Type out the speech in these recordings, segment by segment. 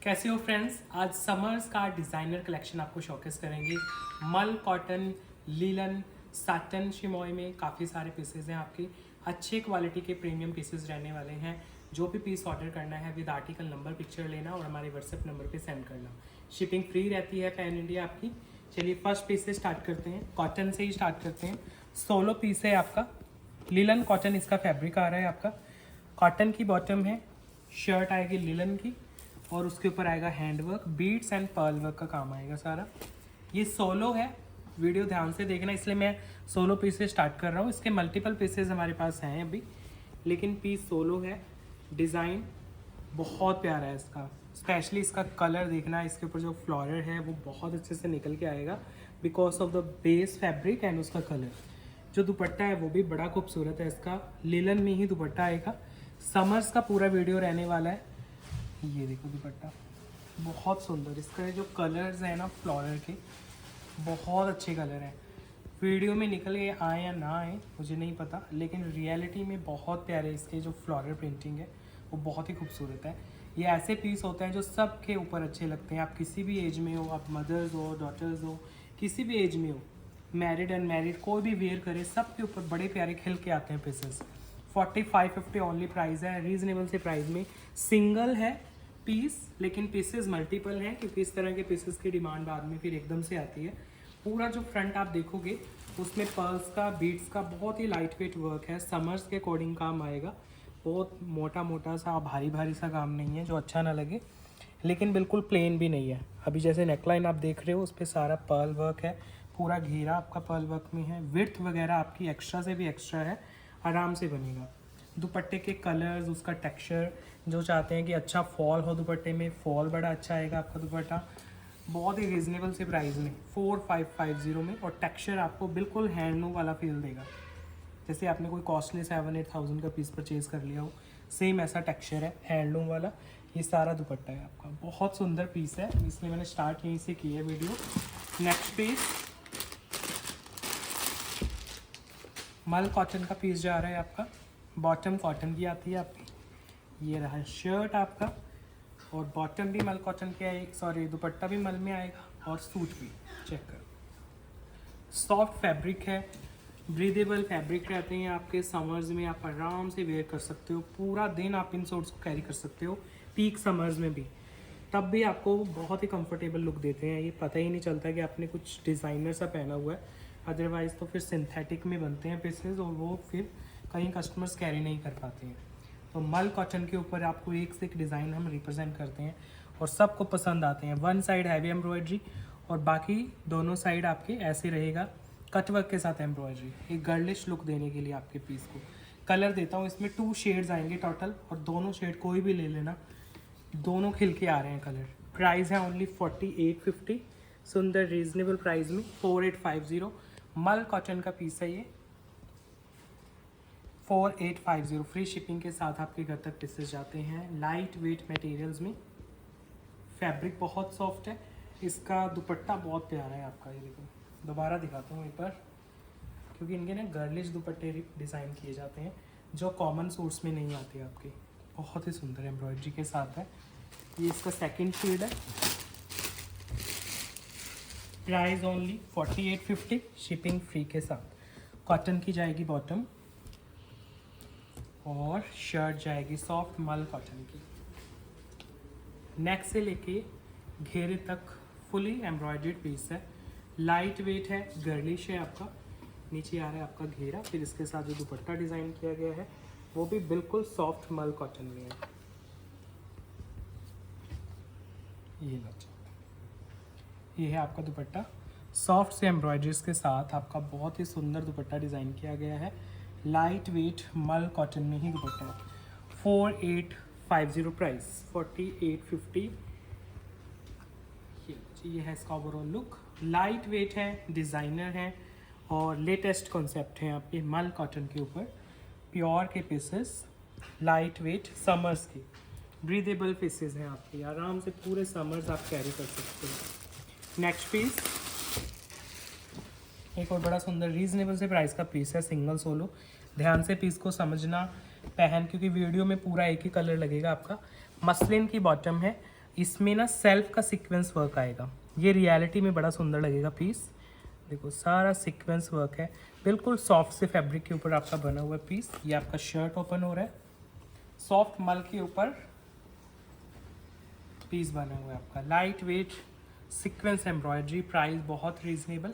कैसे हो फ्रेंड्स। आज समर्स का डिज़ाइनर कलेक्शन आपको शोकेस करेंगे। मल कॉटन, लीलन, साटन, शिमोई में काफ़ी सारे पीसेज हैं आपके। अच्छे क्वालिटी के प्रीमियम पीसेज रहने वाले हैं। जो भी पीस ऑर्डर करना है विद आर्टिकल नंबर पिक्चर लेना और हमारे व्हाट्सएप नंबर पे सेंड करना। शिपिंग फ्री रहती है पैन इंडिया आपकी। चलिए फर्स्ट पीस से स्टार्ट करते हैं, कॉटन से ही स्टार्ट करते हैं। 16 पीस है आपका। लीलन कॉटन इसका फैब्रिक आ रहा है आपका। कॉटन की बॉटम है, शर्ट आएगी लीलन की और उसके ऊपर आएगा handwork, beads and pearl work का काम आएगा सारा। ये सोलो है, वीडियो ध्यान से देखना, इसलिए मैं सोलो पीस से स्टार्ट कर रहा हूँ। इसके मल्टीपल पीसेज हमारे पास हैं अभी, लेकिन पीस सोलो है। डिज़ाइन बहुत प्यारा है इसका, स्पेशली इसका कलर देखना। इसके ऊपर जो फ्लोरल है वो बहुत अच्छे से निकल के आएगा because of the base fabric and उसका कलर। जो दुपट्टा है वो भी बड़ा खूबसूरत है इसका, लिलन में ही दुपट्टा आएगा। समर्स का पूरा वीडियो रहने वाला है। ये देखो दुपट्टा बहुत सुंदर, इसका जो कलर्स हैं ना फ्लोरल के, बहुत अच्छे कलर हैं। वीडियो में निकल के आए या ना आए मुझे नहीं पता, लेकिन रियलिटी में बहुत प्यारे इसके जो फ्लोरल प्रिंटिंग है वो बहुत ही खूबसूरत है। ये ऐसे पीस होते हैं जो सबके ऊपर अच्छे लगते हैं। आप किसी भी एज में हो, आप मदर्स हो, डॉटर्स हो, किसी भी एज में हो, मैरिड अनमैरिड कोई भी वेयर करे, सबके ऊपर बड़े प्यारे खिल के आते हैं पीसेस। 45-50 ओनली प्राइस है, रीजनेबल से प्राइस में। सिंगल है पीस, लेकिन पीसेस मल्टीपल हैं क्योंकि इस तरह के पीसेस की डिमांड बाद में फिर एकदम से आती है। पूरा जो फ्रंट आप देखोगे उसमें पर्ल्स का, बीड्स का बहुत ही लाइट वेट वर्क है। समर्स के अकॉर्डिंग काम आएगा। बहुत मोटा मोटा सा, भारी भारी सा काम नहीं है जो अच्छा ना लगे, लेकिन बिल्कुल प्लेन भी नहीं है। अभी जैसे नेकलाइन आप देख रहे हो उस पर सारा पर्ल वर्क है, पूरा घेरा आपका पर्ल वर्क में है। विड्थ वगैरह आपकी एक्स्ट्रा से भी एक्स्ट्रा है, आराम से बनेगा। दुपट्टे के कलर्स, उसका टेक्सचर, जो चाहते हैं कि अच्छा फॉल हो दुपट्टे में, फॉल बड़ा अच्छा आएगा आपका दुपट्टा। बहुत ही रीजनेबल से प्राइस में 4550 में, और टेक्सचर आपको बिल्कुल हैंडलूम वाला फील देगा। जैसे आपने कोई कॉस्टली 7-8 का पीस परचेज कर लिया हो, सेम ऐसा टेक्सचर है हैंडलूम वाला। ये सारा दुपट्टा है आपका, बहुत सुंदर पीस है, इसलिए मैंने स्टार्ट यहीं से की है वीडियो। नेक्स्ट पीस मल कॉटन का पीस जा रहा है आपका। बॉटम कॉटन की आती है आपकी। ये रहा शर्ट आपका, और बॉटम भी मल कॉटन के आएगी, सॉरी दुपट्टा भी मल में आएगा और सूट भी। चेक करो, सॉफ्ट फैब्रिक है, ब्रीदेबल फैब्रिक रहते हैं आपके। समर्स में आप आराम से वेयर कर सकते हो, पूरा दिन आप इन सूट्स को कैरी कर सकते हो, पीक समर्स में भी, तब भी आपको बहुत ही कंफर्टेबल लुक देते हैं। ये पता ही नहीं चलता कि आपने कुछ डिज़ाइनर सा पहना हुआ है। अदरवाइज़ तो फिर सिंथेटिक में बनते हैं पीसेस और वो फिर कहीं कस्टमर्स कैरी नहीं कर पाते हैं। तो मल कॉटन के ऊपर आपको एक से एक डिज़ाइन हम रिप्रेजेंट करते हैं और सबको पसंद आते हैं। वन साइड हैवी एम्ब्रॉयडरी और बाकी दोनों साइड आपके ऐसे रहेगा कटवर्क के साथ एम्ब्रॉयडरी, एक गर्लिश लुक देने के लिए आपके पीस को। कलर देता हूँ, इसमें 2 शेड्स आएंगे टोटल, और दोनों शेड कोई भी ले लेना, दोनों खिल के आ रहे हैं कलर। प्राइस है ओनली 4850, सुंदर रीजनेबल प्राइस में 4850। मल कॉटन का पीस है ये, 4850 फ्री शिपिंग के साथ आपके घर तक पीसेस जाते हैं। लाइट वेट मटेरियल्स में, फैब्रिक बहुत सॉफ्ट है। इसका दुपट्टा बहुत प्यारा है आपका। ये देखो, दोबारा दिखाता हूँ एक बार, क्योंकि इनके ना गर्लिश दुपट्टे डिज़ाइन किए जाते हैं जो कॉमन सूट्स में नहीं आते आपके। बहुत ही सुंदर एम्ब्रॉयडरी के साथ है। ये इसका सेकंड शेड है। प्राइस ओनली 4850, शिपिंग फ्री के साथ। कॉटन की जाएगी बॉटम और शर्ट जाएगी सॉफ्ट मल कॉटन की। नेक से लेके घेरे तक फुली एम्ब्रॉयडर्ड पीस है। लाइट वेट है, गर्लिश है आपका। नीचे आ रहा है आपका घेरा, फिर इसके साथ जो दुपट्टा डिज़ाइन किया गया है वो भी बिल्कुल सॉफ्ट मल कॉटन में है। ये लो, ये है आपका दुपट्टा, सॉफ्ट से एम्ब्रॉयडरीज के साथ आपका बहुत ही सुंदर दुपट्टा डिज़ाइन किया गया है। लाइट वेट मल कॉटन में ही दुपट्टा है। 4850 प्राइस, 4850। ये है इसका ओवरऑल लुक। लाइट वेट है, डिज़ाइनर है और लेटेस्ट कॉन्सेप्ट है आपके मल कॉटन के ऊपर। प्योर के पीसेस, लाइट वेट, समर्स की ब्रीदेबल पीसेस हैं आपके, आराम से पूरे समर्स आप कैरी कर सकते हो। नेक्स्ट पीस एक और बड़ा सुंदर रीजनेबल से प्राइस का पीस है, सिंगल सोलो। ध्यान से पीस को समझना, पहन, क्योंकि वीडियो में पूरा एक ही कलर लगेगा आपका। मसलिन की बॉटम है, इसमें ना सेल्फ का सीक्वेंस वर्क आएगा, ये रियलिटी में बड़ा सुंदर लगेगा पीस। देखो सारा सीक्वेंस वर्क है, बिल्कुल सॉफ्ट से फैब्रिक के ऊपर आपका बना हुआ पीस। ये आपका शर्ट ओपन हो रहा है, सॉफ्ट मल के ऊपर पीस बना हुआ है आपका, light weight sequence embroidery. Price बहुत रीजनेबल,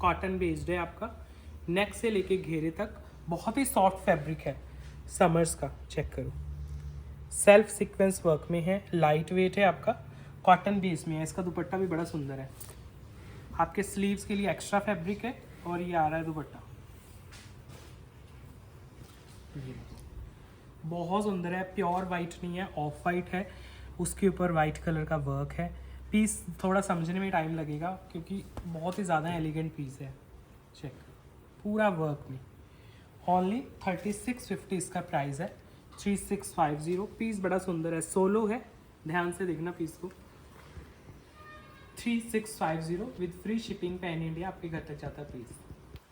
कॉटन बेस्ड है आपका, नेक से लेके घेरे तक बहुत ही सॉफ्ट फैब्रिक है समर्स का। चेक करो, सेल्फ सीक्वेंस वर्क में है, लाइट वेट है आपका, कॉटन बेस में है। इसका दुपट्टा भी बड़ा सुंदर है, आपके स्लीव्स के लिए एक्स्ट्रा फैब्रिक है और ये आ रहा है दुपट्टा, ये बहुत सुंदर है, प्योर वाइट नहीं है, ऑफ वाइट है, उसके ऊपर वाइट कलर का वर्क है। पीस थोड़ा समझने में टाइम लगेगा क्योंकि बहुत ही ज़्यादा एलिगेंट पीस है। चेक, पूरा वर्क में ओनली 3650 इसका प्राइस है, 3650। पीस बड़ा सुंदर है, सोलो है, ध्यान से देखना पीस को। 3650 with free shipping pan India आपके घर तक जाता है पीस।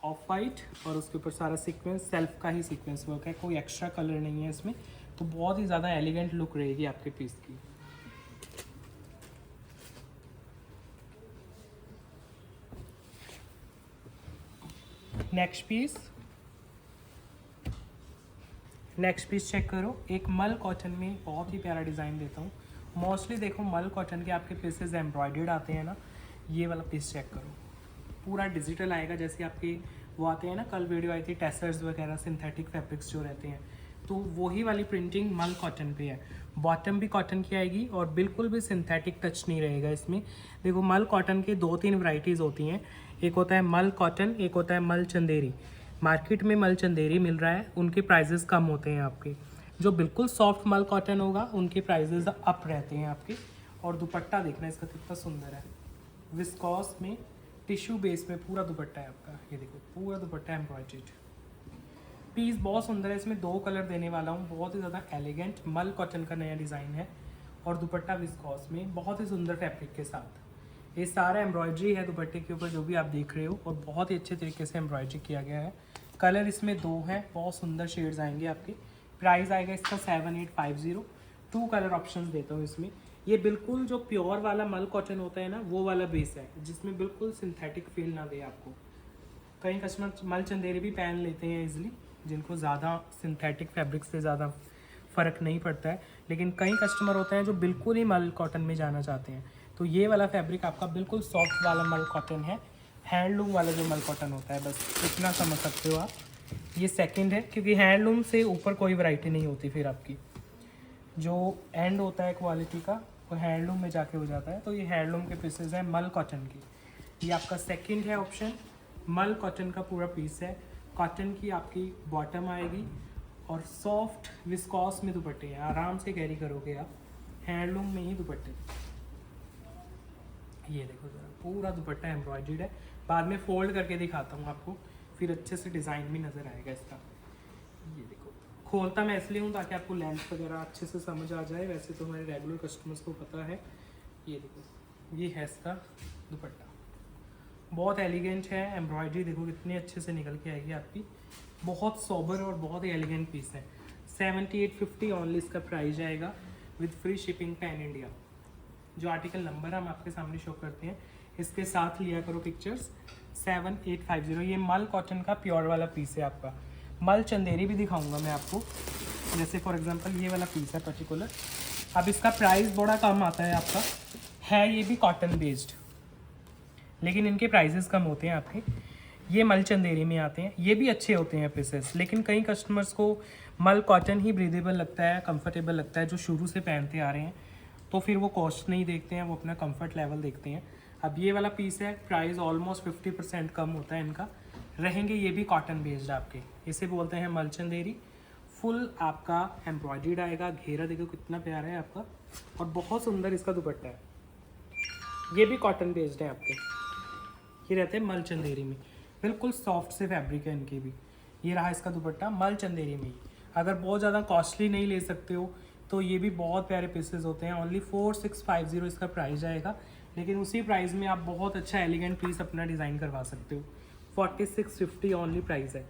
ऑफ वाइट और उसके ऊपर सारा सीक्वेंस सेल्फ का ही सीक्वेंस वर्क है, कोई एक्स्ट्रा कलर नहीं है इसमें, तो बहुत ही ज़्यादा एलिगेंट लुक रहेगी आपके पीस की। नेक्स्ट पीस चेक करो, एक मल कॉटन में बहुत ही प्यारा डिज़ाइन देता हूँ। मोस्टली देखो मल कॉटन के आपके पीसेस एम्ब्रॉयडर्ड आते हैं ना, ये वाला पीस चेक करो, पूरा डिजिटल आएगा। जैसे आपके वो आते हैं ना, कल वीडियो आई थी टेसर्स वगैरह, सिंथेटिक फैब्रिक्स जो रहते हैं, तो वही वाली प्रिंटिंग मल कॉटन पे है। बॉटम भी कॉटन की आएगी और बिल्कुल भी सिंथेटिक टच नहीं रहेगा इसमें। देखो मल कॉटन के 2-3 वैरायटीज़ होती हैं, एक होता है मल कॉटन, एक होता है मल चंदेरी। मार्केट में मल चंदेरी मिल रहा है, उनके प्राइजेस कम होते हैं आपके। जो बिल्कुल सॉफ्ट मल कॉटन होगा उनके प्राइजेस अप रहते हैं आपके। और दुपट्टा देखना इसका कितना सुंदर है, विस्कॉस में टिश्यू बेस में पूरा दुपट्टा है आपका। ये देखो पूरा दुपट्टा एम्ब्रॉयडर्ड, पीस बहुत सुंदर है। इसमें 2 कलर देने वाला हूँ, बहुत ही ज़्यादा एलिगेंट मल कॉटन का नया डिज़ाइन है और दुपट्टा विस्कॉस में बहुत ही सुंदर फैब्रिक के साथ। ये सारा एम्ब्रॉयडरी है दुपट्टे के ऊपर जो भी आप देख रहे हो, और बहुत ही अच्छे तरीके से एम्ब्रॉयडरी किया गया है। कलर इसमें 2 हैं, बहुत सुंदर शेड्स आएंगे आपके। प्राइस आएगा इसका 7850। 2 कलर ऑप्शन देता हूँ इसमें। ये बिल्कुल जो प्योर वाला मल कॉटन होता है ना, वो वाला बेस है जिसमें बिल्कुल सिंथेटिक फील ना दे आपको। कई कस्टमर मल चंदेरी भी पहन लेते हैं इजीली, जिनको ज़्यादा सिंथेटिक फैब्रिक से ज़्यादा फ़र्क नहीं पड़ता है, लेकिन कई कस्टमर होते हैं जो बिल्कुल ही मल कॉटन में जाना चाहते हैं। तो ये वाला फैब्रिक आपका बिल्कुल सॉफ्ट वाला मल कॉटन है, हैंडलूम वाला जो मल कॉटन होता है, बस इतना समझ सकते हो आप। ये सेकंड है, क्योंकि हैंडलूम से ऊपर कोई वैरायटी नहीं होती, फिर आपकी जो एंड होता है क्वालिटी का वो हैंडलूम में जाके हो जाता है। तो ये हैंडलूम के पीसेस हैं मल कॉटन की। ये आपका सेकंड है ऑप्शन, मल कॉटन का पूरा पीस है। कॉटन की आपकी बॉटम आएगी और सॉफ्ट विस्कॉस में दुपट्टे हैं, आराम से कैरी करोगे आप, हैंडलूम में ही दुपट्टे। ये देखो जरा, पूरा दुपट्टा एम्ब्रॉयडर्ड है। बाद में फोल्ड करके दिखाता हूँ आपको, फिर अच्छे से डिज़ाइन भी नज़र आएगा इसका। ये देखो, खोलता मैं इसलिए हूँ ताकि आपको लेंथ वगैरह अच्छे से समझ आ जाए, वैसे तो हमारे रेगुलर कस्टमर्स को पता है। ये देखो, ये है इसका दुपट्टा, बहुत एलिगेंट है। एम्ब्रॉयडरी देखो कितने अच्छे से निकल के आएगी आपकी, बहुत सोबर और बहुत ही एलिगेंट पीस है। 7850 ओनली इसका प्राइस आएगा with free shipping pan India. जो आर्टिकल नंबर हम आपके सामने शो करते हैं इसके साथ लिया करो पिक्चर्स। 7850। ये मल कॉटन का प्योर वाला पीस है आपका। मल चंदेरी भी दिखाऊंगा मैं आपको, जैसे फॉर एग्जांपल ये वाला पीस है पर्टिकुलर। अब इसका प्राइस बड़ा कम आता है आपका, है ये भी कॉटन बेस्ड, लेकिन इनके प्राइसेस कम होते हैं आपके। ये मल चंदेरी में आते हैं, ये भी अच्छे होते हैं पीसेस, लेकिन कई कस्टमर्स को मल कॉटन ही ब्रीदेबल लगता है, कंफर्टेबल लगता है, जो शुरू से पहनते आ रहे हैं, तो फिर वो कॉस्ट नहीं देखते हैं, वो अपना कंफर्ट लेवल देखते हैं। अब ये वाला पीस है, प्राइस ऑलमोस्ट 50% कम होता है इनका, रहेंगे ये भी कॉटन बेस्ड आपके। इसे बोलते हैं मल चंदेरी। फुल आपका एम्ब्रॉयडर्ड आएगा, घेरा देखो कितना प्यारा है आपका, और बहुत सुंदर इसका दुपट्टा है। ये भी कॉटन बेस्ड है आपके, ये रहते हैं मल चंदेरी में, बिल्कुल सॉफ्ट से फैब्रिक है इनके भी। ये रहा इसका दुपट्टा मल चंदेरी में ही। अगर बहुत ज़्यादा कॉस्टली नहीं ले सकते हो तो ये भी बहुत प्यारे पीसेस होते हैं। ओनली 4650 इसका प्राइस आएगा, लेकिन उसी प्राइस में आप बहुत अच्छा एलिगेंट पीस अपना डिज़ाइन करवा सकते हो। 4650 ओनली प्राइस है।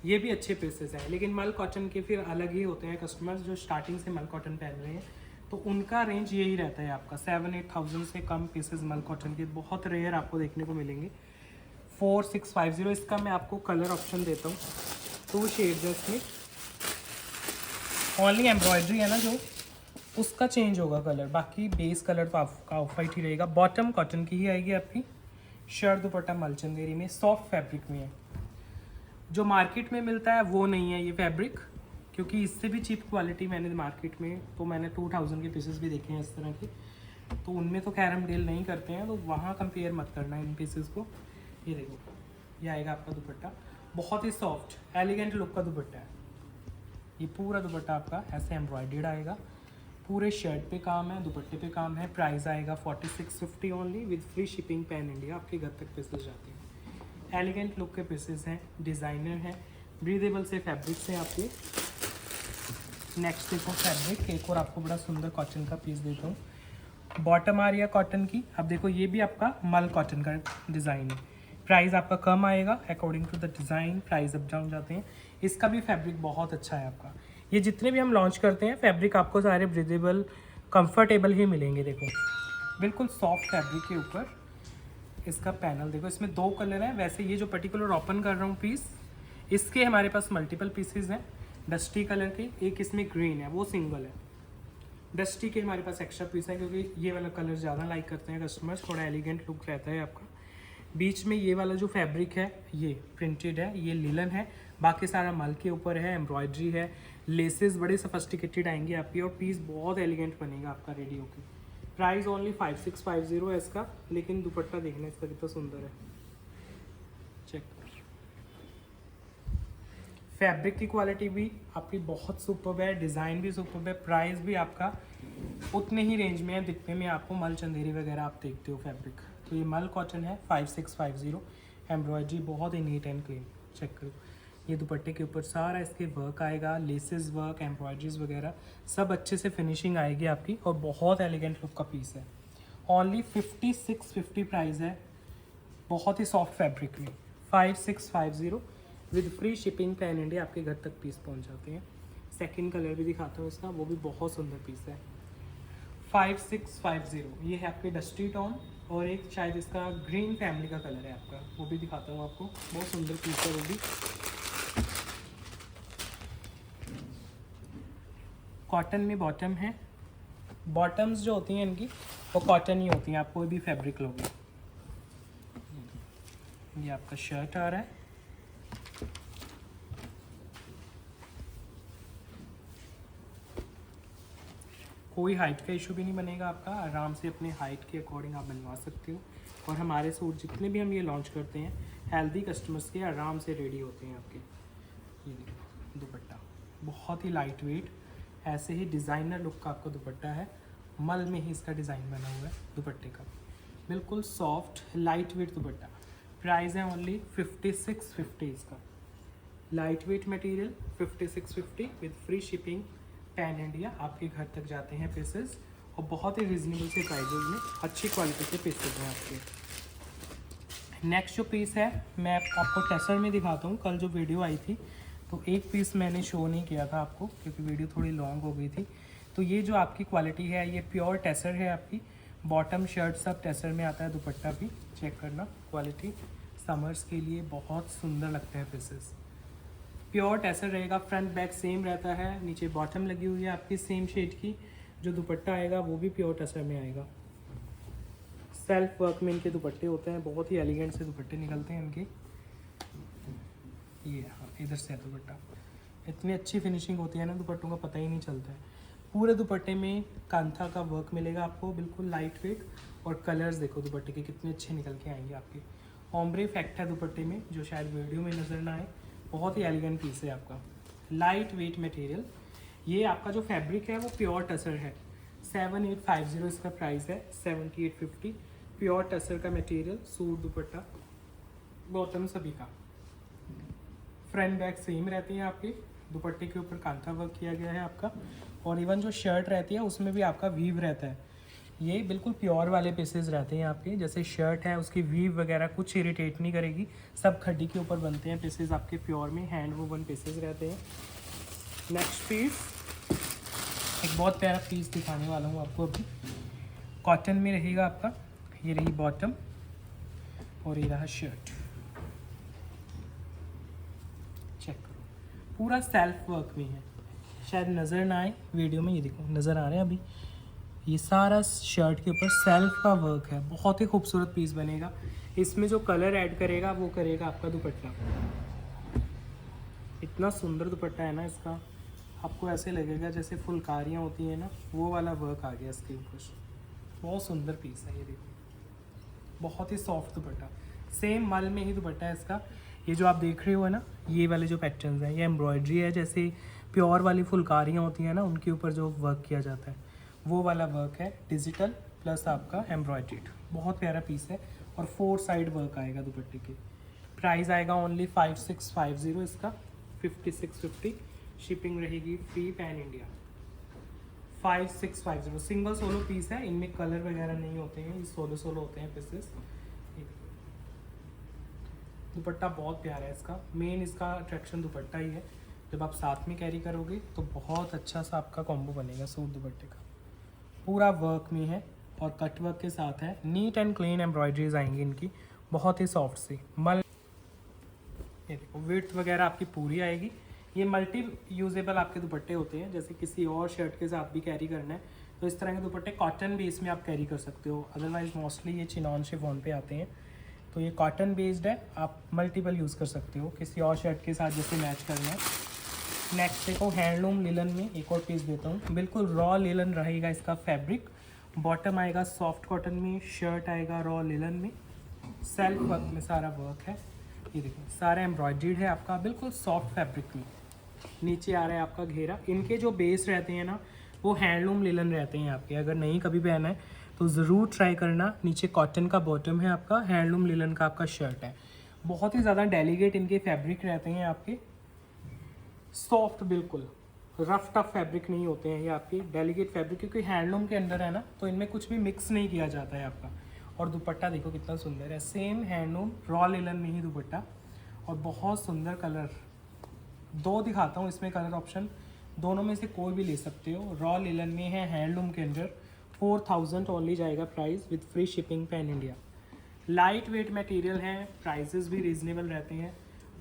ये भी अच्छे पीसेस हैं, लेकिन मल कॉटन के फिर अलग ही होते हैं कस्टमर्स जो स्टार्टिंग से मल कॉटन पहन रहे हैं, तो उनका रेंज यही रहता है आपका 7-8 से कम पीसेस मल कॉटन के बहुत रेयर आपको देखने को मिलेंगे। 4650 इसका मैं आपको कलर ऑप्शन देता हूँ, 2 शेड्स है इसमें। ओनली एम्ब्रॉयडरी है ना जो, उसका चेंज होगा कलर, बाकी बेस कलर तो आपका ऑफ वाइट ही रहेगा। बॉटम कॉटन की ही आएगी आपकी, शर्ट दुपट्टा मलचंदेरी में, सॉफ्ट फैब्रिक में है। जो मार्केट में मिलता है वो नहीं है ये फैब्रिक, क्योंकि इससे भी चीप क्वालिटी मैंने मार्केट में तो मैंने 2000 के पीसेस भी देखे हैं इस तरह के, तो उनमें तो खैर हम डील नहीं करते हैं, तो वहाँ कंपेयर मत करना इन पीसेस को। ये देखो, ये आएगा आपका दुपट्टा, बहुत ही सॉफ्ट एलिगेंट लुक का दुपट्टा है। ये पूरा दुपट्टा आपका ऐसे एम्ब्रॉयडर्ड आएगा, पूरे शर्ट पे काम है, दुपट्टे पे काम है। प्राइस आएगा 4650 only with free shipping pan India, आपके घर तक पीसेस जाते हैं। एलिगेंट लुक के पीसेस हैं, डिज़ाइनर हैं, ब्रीदेबल से फैब्रिक्स हैं आपके। नेक्स्ट देखो फैब्रिक, एक और आपको बड़ा सुंदर कॉटन का पीस देता हूँ। बॉटम आ रही है कॉटन की, अब देखो ये भी आपका मल कॉटन का डिज़ाइन है। प्राइस आपका कम आएगा according to the design, price up down जाते हैं। इसका भी फैब्रिक बहुत अच्छा है आपका। ये जितने भी हम लॉन्च करते हैं फैब्रिक आपको सारे ब्रीदेबल कंफर्टेबल ही मिलेंगे। देखो बिल्कुल सॉफ्ट फैब्रिक के ऊपर इसका पैनल देखो, इसमें 2 कलर हैं। वैसे ये जो पर्टिकुलर ओपन कर रहा हूँ पीस, इसके हमारे पास मल्टीपल पीसेज हैं डस्टी कलर के, एक इसमें ग्रीन है वो सिंगल है। डस्टी के हमारे पास एक्स्ट्रा पीस है क्योंकि ये वाला कलर ज़्यादा लाइक करते हैं कस्टमर्स, थोड़ा एलिगेंट लुक रहता है आपका। बीच में ये वाला जो फैब्रिक है ये प्रिंटेड है, ये लिलन है, बाकी सारा मल के ऊपर है, एम्ब्रॉयडरी है, लेसेस बड़े सफिस्टिकेटेड आएंगे आपकी, और पीस बहुत एलिगेंट बनेगा आपका रेडी होके। प्राइस ओनली 5650 है इसका, लेकिन दुपट्टा देखना इसका कितना सुंदर है, चेक। फैब्रिक की क्वालिटी भी आपकी बहुत सुपर्ब है, डिज़ाइन भी सुपर्ब है, प्राइस भी आपका उतने ही रेंज में है। दिखने में आपको मल चंदेरी वगैरह आप देखते हो फैब्रिक, तो ये मल कॉटन है 5650। एम्ब्रॉयडरी बहुत ही नीट एंड क्लीन, चेक करो। ये दुपट्टे के ऊपर सारा इसके वर्क आएगा, लेसेस वर्क, एम्ब्रॉयडरीज वगैरह सब अच्छे से फिनिशिंग आएगी आपकी, और बहुत एलिगेंट लुक का पीस है। ओनली 5650 प्राइस है, बहुत ही सॉफ्ट फैब्रिक में। 5650 with free shipping pan India, आपके घर तक पीस पहुंच जाते हैं। सेकंड कलर भी दिखाता हूँ इसका, वो भी बहुत सुंदर पीस है। 5650 ये है आपके डस्टी टोन, और एक शायद इसका ग्रीन फैमिली का कलर है आपका, वो भी दिखाता हूँ आपको, बहुत सुंदर पीस है वो भी। कॉटन में बॉटम है, बॉटम्स जो होती हैं इनकी वो कॉटन ही होती हैं, आप कोई भी फैब्रिक लोगे। ये आपका शर्ट आ रहा है, कोई हाइट का इशू भी नहीं बनेगा आपका, आराम से अपने हाइट के अकॉर्डिंग आप बनवा सकते हो। और हमारे सूट जितने भी हम ये लॉन्च करते हैं हेल्दी कस्टमर्स के आराम से रेडी होते हैं आपके। ये देखो दुपट्टा बहुत ही लाइट वेट, ऐसे ही डिज़ाइनर लुक का आपको दुपट्टा है, मल में ही इसका डिज़ाइन बना हुआ है दुपट्टे का, बिल्कुल सॉफ्ट लाइट वेट दुपट्टा। प्राइस है ओनली 5650 इसका, light weight material 5650 with free shipping pan India, आपके घर तक जाते हैं पीसेस, और बहुत ही रिजनेबल से प्राइजेज में अच्छी क्वालिटी के पीसेस हैं आपके। नेक्स्ट जो पीस है मैं आपको टेसर में दिखाता हूँ। कल जो वीडियो आई थी तो एक पीस मैंने शो नहीं किया था आपको क्योंकि वीडियो थोड़ी लॉन्ग हो गई थी। तो ये जो आपकी क्वालिटी है ये प्योर टेसर है आपकी, बॉटम शर्ट सब टेसर में आता है, दुपट्टा भी चेक करना, क्वालिटी समर्स के लिए बहुत सुंदर लगते हैं पीसेस। प्योर टेसर रहेगा, फ्रंट बैक सेम रहता है, नीचे बॉटम लगी हुई है आपकी सेम शेड की, जो दुपट्टा आएगा वो भी प्योर टेसर में आएगा। सेल्फ वर्क में इनके दुपट्टे होते हैं, बहुत ही एलिगेंट से दुपट्टे निकलते हैं इनके। ये हाँ इधर से है दुपट्टा, इतनी अच्छी फिनिशिंग होती है ना दुपट्टों का, पता ही नहीं चलता है। पूरे दुपट्टे में कांथा का वर्क मिलेगा आपको, बिल्कुल लाइट वेट, और कलर्स देखो दुपट्टे के कितने अच्छे निकल के आएंगे आपके। ओम्ब्रे इफेक्ट है दुपट्टे में जो शायद वीडियो में नज़र ना आए, बहुत ही एलिगेंट पीस है आपका, लाइट वेट मटेरियल। ये आपका जो फैब्रिक है वो प्योर टसर है, 7850 इसका प्राइस है, 7850 प्योर टसर का मटेरियल, सूट दुपट्टा बॉटम सभी का। फ्रंट बैक सेम रहती हैं आपके, दुपट्टे के ऊपर कांथा वर्क किया गया है आपका, और इवन जो शर्ट रहती है उसमें भी आपका वीव रहता है। ये बिल्कुल प्योर वाले पीसेज रहते हैं आपके, जैसे शर्ट है उसकी वीव वगैरह कुछ इरिटेट नहीं करेगी, सब खड्डी के ऊपर बनते हैं पीसेज आपके, प्योर में हैंड वूवन पीसेज रहते हैं। नेक्स्ट पीस, एक बहुत प्यारा पीस दिखाने वाला हूँ आपको अभी, कॉटन में रहेगा आपका। ये रही बॉटम और ये रहा शर्ट, चेक करो पूरा सेल्फ वर्क में है, शायद नज़र ना आए वीडियो में, ये देखो नज़र आ रहे हैं अभी, ये सारा शर्ट के ऊपर सेल्फ का वर्क है, बहुत ही खूबसूरत पीस बनेगा। इसमें जो कलर ऐड करेगा वो करेगा आपका दुपट्टा, इतना सुंदर दुपट्टा है ना इसका, आपको ऐसे लगेगा जैसे फुलकारियाँ होती हैं ना, वो वाला वर्क आ गया इसके ऊपर, बहुत सुंदर पीस है ये देखो, बहुत ही सॉफ्ट दुपट्टा, सेम मल में ही दुपट्टा है इसका। ये जो आप देख रहे हो है ना, ये वाले जो पैटर्न्स हैं ये एम्ब्रॉयडरी है, जैसे प्योर वाली फुलकारियाँ होती हैं ना उनके ऊपर जो वर्क किया जाता है वो वाला वर्क है, डिजिटल प्लस आपका एम्ब्रॉयड्रीड, बहुत प्यारा पीस है और 4 साइड वर्क आएगा दुपट्टे के। प्राइस आएगा ओनली 5650 इसका, 5650, शिपिंग रहेगी free pan India. 5650 single solo piece है, इनमें कलर वगैरह नहीं होते हैं, ये सोलो सोलो होते हैं पीसेस। दुपट्टा बहुत प्यारा है इसका, मेन इसका अट्रैक्शन दुपट्टा ही है, जब आप साथ में कैरी करोगे तो बहुत अच्छा सा आपका कॉम्बो बनेगा सूट दुपट्टे का, पूरा वर्क में है और कट वर्क के साथ है, नीट एंड क्लीन एम्ब्रॉयडरीज आएंगी इनकी, बहुत ही सॉफ्ट सी मल, ये देखो विड्थ वगैरह आपकी पूरी आएगी। ये मल्टी यूजेबल आपके दुपट्टे होते हैं, जैसे किसी और शर्ट के साथ भी कैरी करना है तो इस तरह के दुपट्टे कॉटन बेस में आप कैरी कर सकते हो, अदरवाइज मोस्टली ये चिनॉन शिफॉन पे आते हैं, तो ये कॉटन बेस्ड है, आप मल्टीपल यूज़ कर सकते हो किसी और शर्ट के साथ जैसे मैच करना है। नेक्स्ट देखो हैंडलूम लिलन में एक और पीस देता हूँ, बिल्कुल रॉ लिलन रहेगा इसका फैब्रिक, बॉटम आएगा सॉफ्ट कॉटन में, शर्ट आएगा रॉ लिलन में, सेल्फ वर्क में सारा वर्क है, ये देखो सारा एम्ब्रॉयड्रीड है आपका, बिल्कुल सॉफ्ट फैब्रिक में। नीचे आ रहा है आपका घेरा, इनके जो बेस रहते हैं ना वो हैंडलूम लिलन रहते हैं आपके, अगर नहीं कभी पहना है तो ज़रूर ट्राई करना। नीचे कॉटन का बॉटम है आपका, हैंडलूम लिलन का आपका शर्ट है, बहुत ही ज़्यादा डेलीकेट इनके फैब्रिक रहते हैं आपके, सॉफ्ट बिल्कुल रफ टफ फैब्रिक नहीं होते हैं ये आपके, डेलीकेट फैब्रिक, क्योंकि हैंडलूम के अंदर है ना तो इनमें कुछ भी मिक्स नहीं किया जाता है आपका। और दुपट्टा देखो कितना सुंदर है, सेम हैंडलूम रॉ लिलन में ही दुपट्टा, और बहुत सुंदर कलर, 2 दिखाता हूँ इसमें कलर ऑप्शन, दोनों में से कोई भी ले सकते हो। रॉ लिलन में है हैंडलूम के अंदर, 4000 ओनली जाएगा price with free shipping pan India. Light weight material है, प्राइसेस भी रीजनेबल रहते हैं,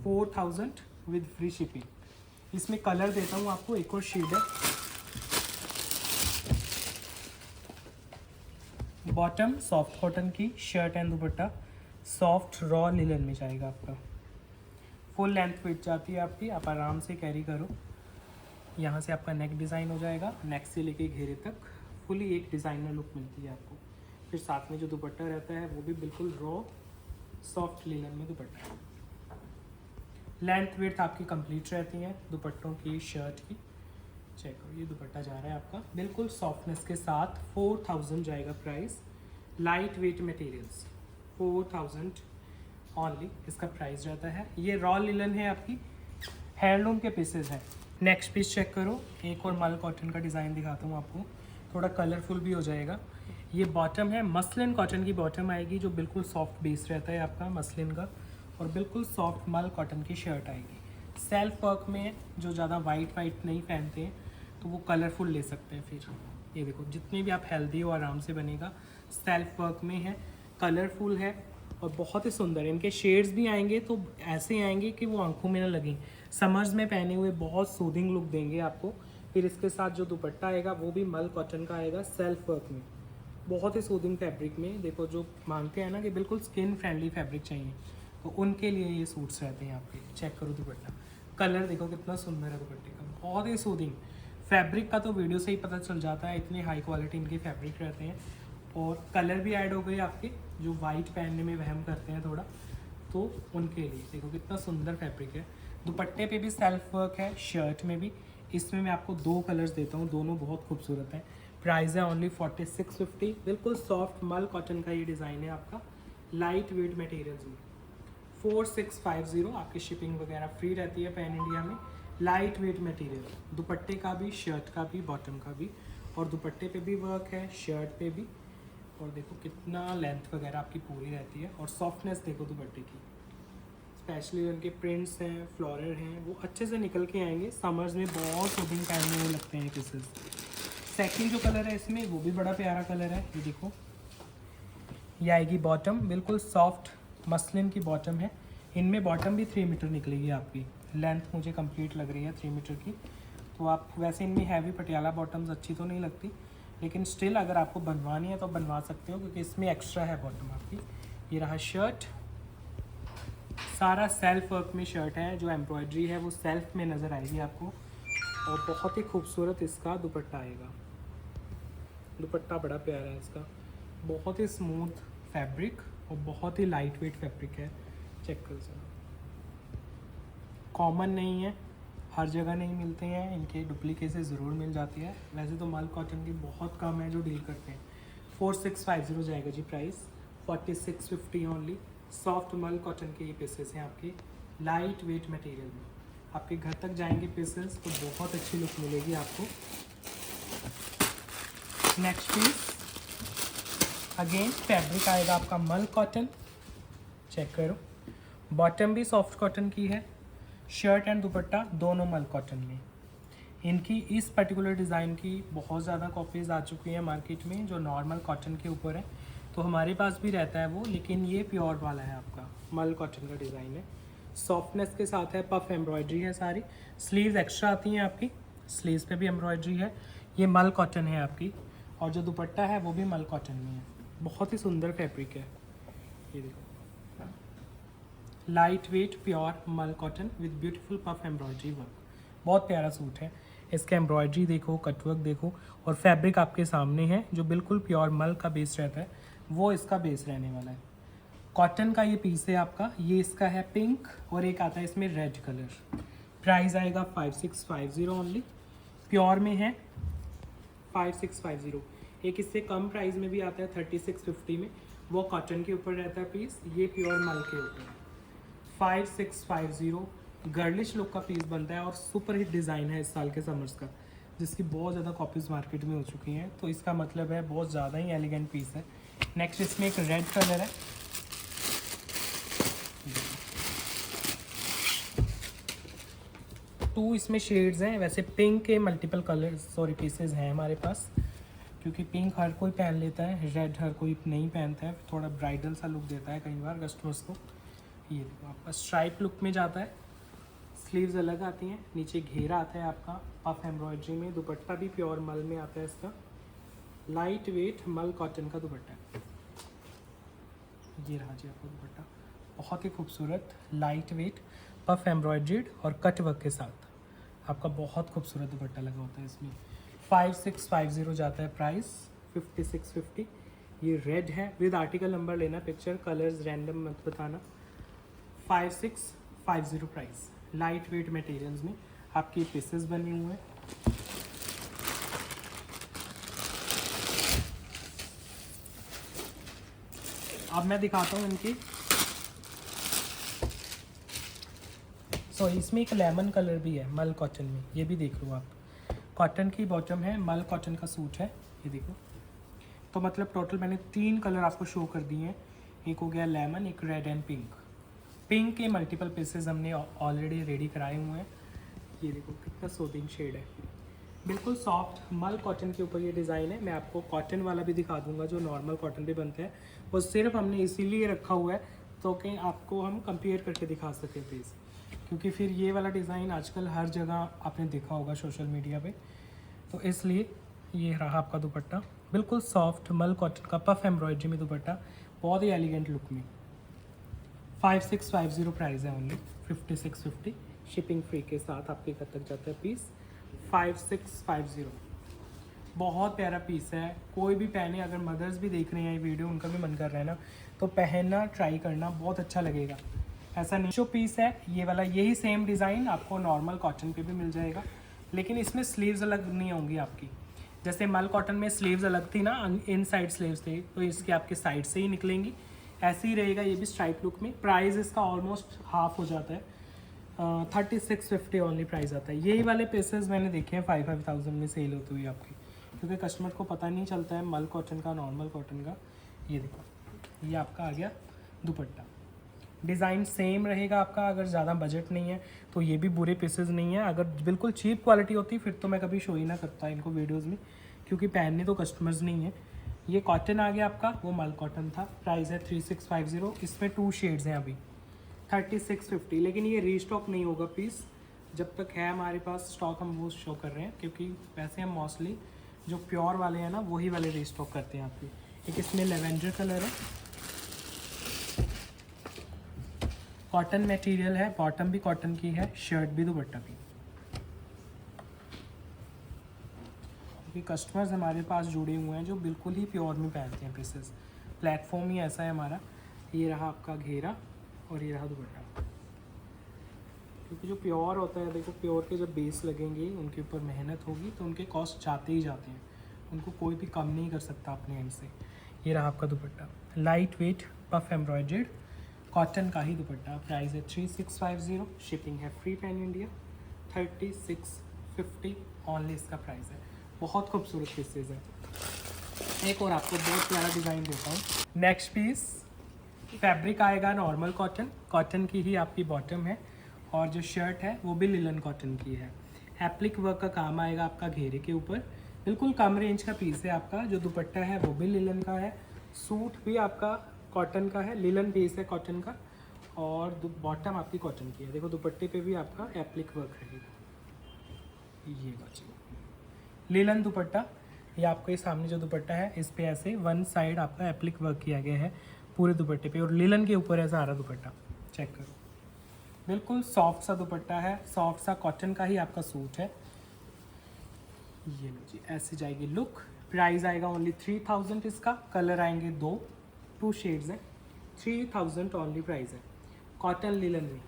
4000 विद फ्री शिपिंग। इसमें कलर देता हूँ आपको, एक और शेड है, बॉटम सॉफ्ट कॉटन की, shirt and dupatta soft raw linen में जाएगा आपका, फुल लेंथ फिट जाती है आपकी, आप आराम से कैरी करो। यहाँ से आपका नेक डिज़ाइन हो जाएगा, नेक से लेके घेरे तक फुली एक डिज़ाइनर लुक मिलती है आपको। फिर साथ में जो दुपट्टा रहता है वो भी बिल्कुल रॉ सॉफ्ट लिलन में दुपट्टा है। लेंथ विड्थ आपकी कंप्लीट रहती है दुपट्टों की, शर्ट की, चेक करो ये दुपट्टा जा रहा है आपका बिल्कुल सॉफ्टनेस के साथ, 4000 जाएगा price, light weight materials 4000 only इसका प्राइस जाता है। ये रॉ लिलन है आपकी, हैंडलूम के पीसेज हैं। नेक्स्ट पीस चेक करो, एक और मल कॉटन का डिज़ाइन दिखाता हूँ आपको, थोड़ा कलरफुल भी हो जाएगा। ये बॉटम है, मसलिन कॉटन की बॉटम आएगी जो बिल्कुल सॉफ्ट बेस रहता है आपका मसलिन का, और बिल्कुल सॉफ्ट मल कॉटन की शर्ट आएगी। सेल्फ वर्क में जो ज़्यादा वाइट नहीं पहनते हैं तो वो कलरफुल ले सकते हैं। फिर ये देखो जितने भी आप हेल्दी हो आराम से बनेगा, सेल्फ वर्क में है, कलरफुल है और बहुत ही सुंदर। इनके शेड्स भी आएंगे तो ऐसे आएंगे कि वो आंखों में ना लगें, समर्स में पहने हुए बहुत सूदिंग लुक देंगे आपको। फिर इसके साथ जो दुपट्टा आएगा वो भी मल कॉटन का आएगा, सेल्फ वर्क में, बहुत ही सूदिंग फैब्रिक में। देखो जो मांगते हैं ना कि बिल्कुल स्किन फ्रेंडली फैब्रिक चाहिए, तो उनके लिए ये सूट्स रहते हैं आपके। चेक करो दुपट्टा, कलर देखो कितना सुंदर है दुपट्टे का, बहुत ही सूदिंग। फैब्रिक का तो वीडियो से ही पता चल जाता है, इतनी हाई क्वालिटी इनके फैब्रिक रहते हैं। और कलर भी ऐड हो गए आपके, जो वाइट पहनने में वहम करते हैं थोड़ा, तो उनके लिए देखो कितना सुंदर फैब्रिक है। दुपट्टे पे भी सेल्फ वर्क है, शर्ट में भी। इसमें मैं आपको 2 कलर्स देता हूँ, दोनों बहुत खूबसूरत हैं। प्राइस है ओनली 4650। बिल्कुल सॉफ्ट मल कॉटन का ये डिज़ाइन है आपका, लाइट वेट मटेरियल्स में। 4650 आपकी शिपिंग वगैरह फ्री रहती है पैन इंडिया में। लाइट वेट मटेरियल, दुपट्टे का भी, शर्ट का भी, बॉटम का भी, और दुपट्टे पे भी वर्क है, शर्ट पे भी, और देखो कितना लेंथ वगैरह आपकी पूरी रहती है, और सॉफ्टनेस देखो दुपट्टे की, स्पेशली उनके प्रिंट्स हैं, फ्लोरल हैं, वो अच्छे से निकल के आएंगे। समर्स में बहुत शूटिंग टाइम में वो लगते हैं पीसेस। सेकंड जो कलर है इसमें वो भी बड़ा प्यारा कलर है, ये देखो। ये आएगी बॉटम, बिल्कुल सॉफ्ट मसलिन की बॉटम है। इनमें बॉटम भी 3 मीटर निकलेगी आपकी, लेंथ मुझे कंप्लीट लग रही है 3 मीटर की। तो आप वैसे इनमें हैवी पटियाला बॉटम्स अच्छी तो नहीं लगती, लेकिन स्टिल अगर आपको बनवानी है तो बनवा सकते हो, क्योंकि इसमें एक्स्ट्रा है बॉटम आपकी। ये रहा शर्ट, सारा सेल्फ वर्क में शर्ट है, जो एम्ब्रॉयडरी है वो सेल्फ में नज़र आएगी आपको, और बहुत ही खूबसूरत इसका दुपट्टा आएगा। दुपट्टा बड़ा प्यारा है इसका, बहुत ही स्मूथ फैब्रिक और बहुत ही लाइट वेट फैब्रिक है। चेक कर सकते, कॉमन नहीं है, हर जगह नहीं मिलते हैं, इनके डुप्लीकेट ज़रूर मिल जाती है। वैसे तो मल कॉटन की बहुत कम है जो डील करते हैं। 4650 जाएगा जी प्राइस, 4650 ओनली। सॉफ्ट मल कॉटन के ये पीसेस हैं आपके, लाइट वेट मटेरियल में। आपके घर तक जाएंगे पीसेस तो बहुत अच्छी लुक मिलेगी आपको। नेक्स्ट पीस अगेन फैब्रिक आएगा आपका मल कॉटन, चेक करो। बॉटम भी सॉफ्ट कॉटन की है, शर्ट एंड दुपट्टा दोनों मल कॉटन में। इनकी इस पर्टिकुलर डिज़ाइन की बहुत ज़्यादा कॉपीज़ आ चुकी हैं मार्केट में, जो नॉर्मल कॉटन के ऊपर है, तो हमारे पास भी रहता है वो, लेकिन ये प्योर वाला है आपका, मल कॉटन का डिज़ाइन है। सॉफ्टनेस के साथ है, पफ एम्ब्रॉयडरी है सारी, स्लीव्स एक्स्ट्रा आती हैं आपकी, स्लीव्स पे भी एम्ब्रॉयडरी है। ये मल कॉटन है आपकी, और जो दुपट्टा है वो भी मल कॉटन में है। बहुत ही सुंदर फैब्रिक है, ये देखो, लाइट वेट प्योर मल cotton with beautiful puff embroidery work. बहुत प्यारा सूट है, इसका एम्ब्रॉयडरी देखो, कटवर्क देखो, और फैब्रिक आपके सामने है, जो बिल्कुल प्योर मल का बेस रहता है वो इसका बेस रहने वाला है। कॉटन का ये पीस है आपका, ये इसका है पिंक, और एक आता है इसमें रेड कलर। प्राइस आएगा 5650 ओनली, प्योर में है 5650। एक इससे कम प्राइस में भी आता है 3650 में, वो कॉटन के ऊपर रहता है पीस, ये प्योर मल के ऊपर है। 5650 गर्लिश लुक का पीस बनता है, और सुपर हिट डिज़ाइन है इस साल के समर्स का, जिसकी बहुत ज़्यादा कॉपीज़ मार्केट में हो चुकी हैं, तो इसका मतलब है बहुत ज़्यादा ही एलिगेंट पीस है। नेक्स्ट इसमें एक रेड कलर है, टू इसमें शेड्स हैं। वैसे पिंक के मल्टीपल कलर पीसेस हैं हमारे पास, क्योंकि पिंक हर कोई पहन लेता है, रेड हर कोई नहीं पहनता है, थोड़ा ब्राइडल सा लुक देता है कई बार कस्टमर्स को। ये देखो आपका स्ट्राइप लुक में जाता है, स्लीव्स अलग आती हैं, नीचे घेरा आता है आपका पफ एम्ब्रॉयडरी में, दुपट्टा भी प्योर मल में आता है इसका, लाइट वेट मल कॉटन का दुपट्टा है। ये रहा जी आपका दुपट्टा, बहुत ही खूबसूरत लाइट वेट पफ एम्ब्रॉयड्रीड और कट वर्क के साथ आपका बहुत खूबसूरत दुपट्टा लगा होता है इसमें। 5650 जाता है प्राइस, 5650। ये रेड है, विद आर्टिकल नंबर लेना, पिक्चर कलर्स रैंडम मत बताना। 5650 प्राइस, लाइट वेट मटेरियल्स में आपके पीसेस बने हुए हैं। अब मैं दिखाता हूँ इनकी। इसमें एक लेमन कलर भी है मल कॉटन में, ये भी देख लो आप। कॉटन की बॉटम है, मल कॉटन का सूट है, ये देखो। तो मतलब टोटल मैंने 3 कलर आपको शो कर दिए हैं, एक हो गया लेमन, एक रेड एंड पिंक। पिंक के मल्टीपल पीसेस हमने ऑलरेडी रेडी कराए हुए हैं। ये देखो कितना सोदिंग शेड है, बिल्कुल सॉफ्ट मल कॉटन के ऊपर ये डिज़ाइन है। मैं आपको कॉटन वाला भी दिखा दूंगा जो नॉर्मल कॉटन पे बनता है, वो सिर्फ हमने इसीलिए रखा हुआ है तो कि आपको हम कंपेयर करके दिखा सकें प्लीज़, क्योंकि फिर ये वाला डिज़ाइन आजकल हर जगह आपने देखा होगा सोशल मीडिया पे, तो इसलिए ये रहा आपका दुपट्टा, बिल्कुल सॉफ्ट मल कॉटन का पफ एम्ब्रॉयडरी में दुपट्टा, बहुत ही एलिगेंट लुक में। 5650 प्राइस है ओनली, 5650 शिपिंग फ्री के साथ आपके घर तक जाता है पीस। 5650 बहुत प्यारा पीस है, कोई भी पहने, अगर मदर्स भी देख रहे हैं ये वीडियो, उनका भी मन कर रहा है ना, तो पहनना ट्राई करना, बहुत अच्छा लगेगा। ऐसा नहीं जो पीस है ये वाला, यही सेम डिज़ाइन आपको नॉर्मल कॉटन पे भी मिल जाएगा, लेकिन इसमें स्लीव्स अलग नहीं होंगी आपकी। जैसे मल कॉटन में स्लीव्स अलग थी ना, इन साइड स्लीव्स थे, तो इसके आपके साइड से ही निकलेंगी, ऐसे ही रहेगा ये भी स्ट्राइप लुक में। प्राइस इसका ऑलमोस्ट हाफ हो जाता है, 3650 ओनली प्राइस आता है। यही वाले पीसेस मैंने देखे हैं 5000 में सेल होती हुई आपकी, क्योंकि कस्टमर को पता नहीं चलता है मल कॉटन का नॉर्मल कॉटन का। ये देखो, ये आपका आ गया दुपट्टा। डिज़ाइन सेम रहेगा आपका। अगर ज़्यादा बजट नहीं है तो ये भी बुरे पीसेस नहीं है। अगर बिल्कुल चीप क्वालिटी होती फिर तो मैं कभी शो ही ना करता इनको वीडियोस में, क्योंकि पहनने तो कस्टमर्स नहीं है। ये कॉटन आ गया आपका, वो मल कॉटन था। प्राइस है 3650। इसमें 2 शेड्स हैं अभी, 3650। लेकिन ये रीस्टॉक नहीं होगा पीस, जब तक है हमारे पास स्टॉक हम वो शो कर रहे हैं, क्योंकि वैसे हम मोस्टली जो प्योर वाले हैं ना वही वाले रीस्टॉक करते हैं आपके। एक इसमें लेवेंडर कलर है, कॉटन मटेरियल है, बॉटम भी कॉटन की है, शर्ट भी दुपट्टा भी। क्योंकि कस्टमर्स हमारे पास जुड़े हुए हैं जो बिल्कुल ही प्योर में पहनते हैं पीसेस। प्लेटफॉर्म ही ऐसा है हमारा। ये रहा आपका घेरा और ये रहा दुपट्टा। क्योंकि जो प्योर होता है, देखो प्योर के जब बेस लगेंगे उनके ऊपर मेहनत होगी तो उनके कॉस्ट जाते ही जाते हैं, उनको कोई भी कम नहीं कर सकता अपने एंड से। ये रहा आपका दुपट्टा, light weight puff embroidered cotton का ही दुपट्टा। प्राइस है 3650। शिपिंग है फ्री पैन इंडिया। 3650 ऑनली इसका प्राइस है। बहुत खूबसूरत पीसेज है। एक और आपको बहुत प्यारा डिज़ाइन देता हूँ। नेक्स्ट पीस फैब्रिक आएगा नॉर्मल कॉटन, कॉटन की ही आपकी बॉटम है, और जो शर्ट है वो भी लिलन कॉटन की है। एप्लिक वर्क का काम आएगा आपका घेरे के ऊपर। बिल्कुल कम रेंज का पीस है आपका। जो दुपट्टा है वो भी लिलन का है, सूट भी आपका कॉटन का है, लिलन बेस है कॉटन का, और बॉटम आपकी कॉटन की है। देखो दुपट्टे पे भी आपका एप्लिक वर्क रहेगा। ये बच्चे लिलन दुपट्टा, ये आपके सामने जो दुपट्टा है इस पे ऐसे वन साइड आपका एप्लिक वर्क किया गया है पूरे दुपट्टे पे, और लिलन के ऊपर है सारा दुपट्टा। चेक करो, बिल्कुल सॉफ्ट सा दुपट्टा है, सॉफ्ट सा कॉटन का ही आपका सूट है। ये लो जी, ऐसे जाएगी लुक। प्राइस आएगा ओनली 3000 इसका। कलर आएंगे 2 शेड्स हैं। 3000 ओनली प्राइस है। कॉटन लिलन में,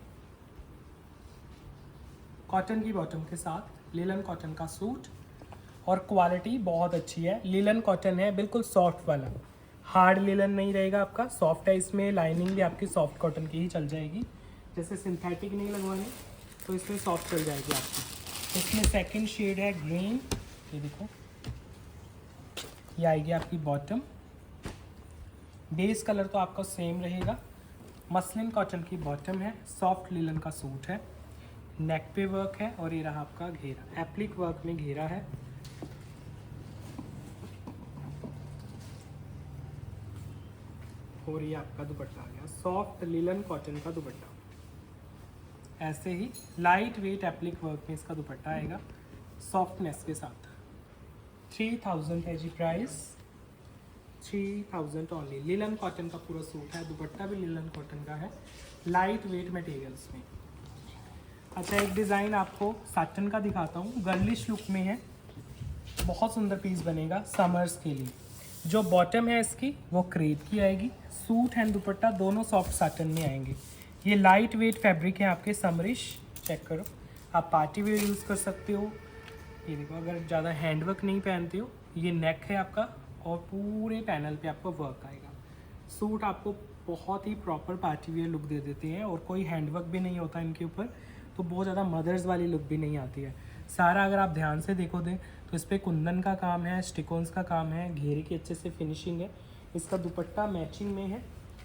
कॉटन की बॉटम के साथ लिलन कॉटन का सूट, और क्वालिटी बहुत अच्छी है। लिलन कॉटन है, बिल्कुल सॉफ्ट वाला, हार्ड लिलन नहीं रहेगा आपका, सॉफ्ट है। इसमें लाइनिंग भी आपकी सॉफ्ट कॉटन की ही चल जाएगी। जैसे सिंथेटिक नहीं लगवानी तो इसमें सॉफ्ट चल जाएगी आपकी। इसमें सेकंड शेड है ग्रीन। ये देखो, ये आएगी आपकी बॉटम। बेस कलर तो आपका सेम रहेगा। मसलिन कॉटन की बॉटम है, सॉफ्ट लिलन का सूट है, नेक पे वर्क है, और ये रहा आपका घेरा, एप्लिक वर्क में घेरा है। और ये आपका दुपट्टा आ गया, सॉफ्ट लिलन कॉटन का दुपट्टा। ऐसे ही लाइट वेट एप्लिक वर्क में इसका दुपट्टा आएगा, सॉफ्टनेस के साथ। 3000 है जी प्राइस, 3000 ओनली। लिलन कॉटन का पूरा सूट है, दुपट्टा भी लिलन कॉटन का है, लाइट वेट मटेरियल्स में। अच्छा, एक डिज़ाइन आपको सैटन का दिखाता हूँ, गर्लिश लुक में है, बहुत सुंदर पीस बनेगा समर्स के लिए। जो बॉटम है इसकी वो क्रेप की आएगी, सूट एंड दुपट्टा दोनों सॉफ्ट सैटन में आएंगे। ये लाइट वेट फैब्रिक है आपके समरिश। चेक करो, आप पार्टी वेयर यूज़ कर सकते हो। ये देखो, अगर ज़्यादा हैंडवर्क नहीं पहनते हो, ये नेक है आपका, और पूरे पैनल पे आपको वर्क आएगा। सूट आपको बहुत ही प्रॉपर पार्टी वेयर लुक दे देते हैं, और कोई हैंडवर्क भी नहीं होता इनके ऊपर, तो बहुत ज़्यादा मदर्स वाली लुक भी नहीं आती है। सारा अगर आप ध्यान से देखो दें तो इस पर कुंदन का काम है, स्टिकोन्स का काम है, घेरे की अच्छे से फिनिशिंग है। इसका दुपट्टा मैचिंग में है,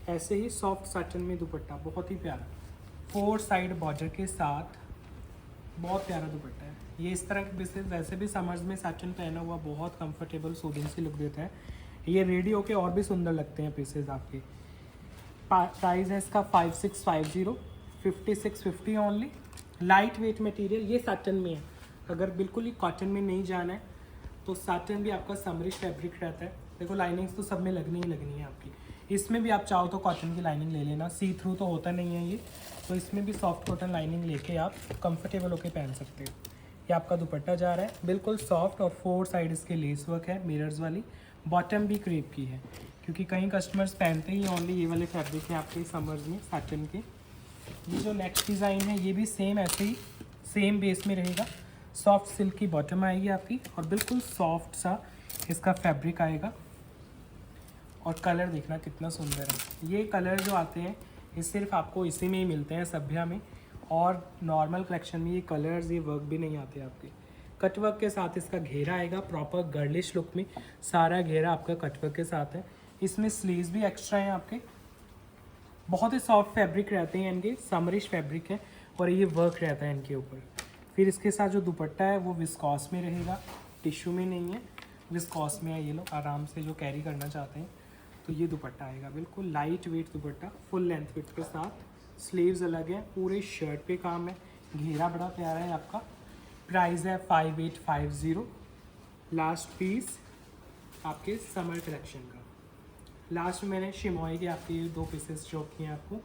ऐसे ही सॉफ्ट सैटन में दुपट्टा, बहुत ही प्यारा 4 साइड बॉर्डर के साथ, बहुत प्यारा दुपट्टा है। ये इस तरह के पीसेस वैसे भी समर्स में सैटन पहना हुआ बहुत कंफर्टेबल सूदिंग सी लुक देता है। ये रेडी होके और भी सुंदर लगते हैं पीसेस आपके। प्राइस है इसका 5650, 5650 ओनली। लाइट वेट मटेरियल, ये सैटन में है। अगर बिल्कुल ही कॉटन में नहीं जाना है तो सैटन भी आपका समरिश फैब्रिक रहता है। देखो लाइनिंग्स तो सब में लगनी ही लगनी है आपकी। इसमें भी आप चाहो तो कॉटन की लाइनिंग ले लेना, सी थ्रू तो होता नहीं है ये, तो इसमें भी सॉफ्ट कॉटन लाइनिंग लेके आप कंफर्टेबल होके पहन सकते हो। ये आपका दुपट्टा जा रहा है, बिल्कुल सॉफ्ट, और 4 साइड इसके लेस वर्क है मिरर्स वाली। बॉटम भी क्रेप की है, क्योंकि कई कस्टमर्स पहनते ही ओनली ये वाले फैब्रिक है आपके समर्स में सैटन के। ये जो नेक्स्ट डिज़ाइन है ये भी सेम ऐसे ही सेम बेस में रहेगा। सॉफ्ट सिल्क की बॉटम आएगी आपकी, और बिल्कुल सॉफ्ट सा इसका फैब्रिक आएगा। और कलर देखना कितना सुंदर है। ये कलर जो आते हैं ये सिर्फ आपको इसी में ही मिलते हैं, सभ्या में, और नॉर्मल कलेक्शन में ये कलर्स, ये वर्क भी नहीं आते आपके। कटवर्क के साथ इसका घेरा आएगा, प्रॉपर गर्लिश लुक में सारा घेरा आपका कटवर्क के साथ है। इसमें स्लीव्स भी एक्स्ट्रा हैं आपके, बहुत ही सॉफ्ट फैब्रिक रहते हैं इनके, समरिश फैब्रिक है और ये वर्क रहता है इनके ऊपर। फिर इसके साथ जो दुपट्टा है वो विस्कॉस में रहेगा, टिश्यू में नहीं है, विस्कॉस में है। ये लोग आराम से जो कैरी करना चाहते हैं तो ये दुपट्टा आएगा, बिल्कुल लाइट वेट दुपट्टा, फुल लेंथ विड्थ के साथ। स्लीव्स अलग है, पूरे शर्ट पे काम है, घेरा बड़ा प्यारा है आपका। प्राइस है 5850। लास्ट पीस आपके समर कलेक्शन का। लास्ट में मैंने शिमोई के आपके ये 2 पीसेस शो किए हैं आपको।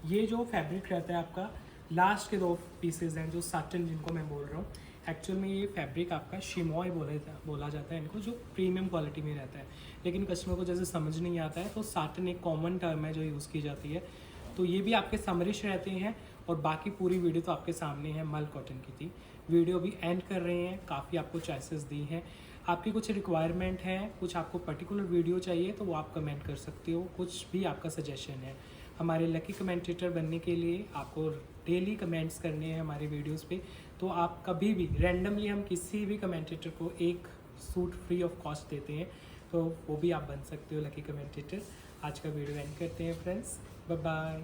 ये जो फैब्रिक रहता है आपका, लास्ट के 2 पीसेस हैं जो साटन जिनको मैं बोल रहा हूँ, एक्चुअल में ये फैब्रिक आपका शिमोई बोला जाता है इनको, जो प्रीमियम क्वालिटी में रहता है। लेकिन कस्टमर को जैसे समझ नहीं आता है तो साटन एक कॉमन टर्म है जो यूज़ की जाती है। तो ये भी आपके समरिश रहते हैं। और बाकी पूरी वीडियो तो आपके सामने है, मल कॉटन की थी। वीडियो भी एंड कर रहे हैं, काफ़ी आपको चॉइसेस दी हैं। आपकी कुछ रिक्वायरमेंट है, कुछ आपको पर्टिकुलर वीडियो चाहिए तो वो आप कमेंट कर सकते हो, कुछ भी आपका सजेशन है। हमारे लकी कमेंटेटर बनने के लिए आपको डेली कमेंट्स करने हैं हमारे वीडियोस पे। तो आप कभी भी रैंडमली हम किसी भी कमेंटेटर को एक सूट फ्री ऑफ कॉस्ट देते हैं, तो वो भी आप बन सकते हो लकी कमेंटेटर। आज का वीडियो एंड करते हैं फ्रेंड्स, बाय बाय।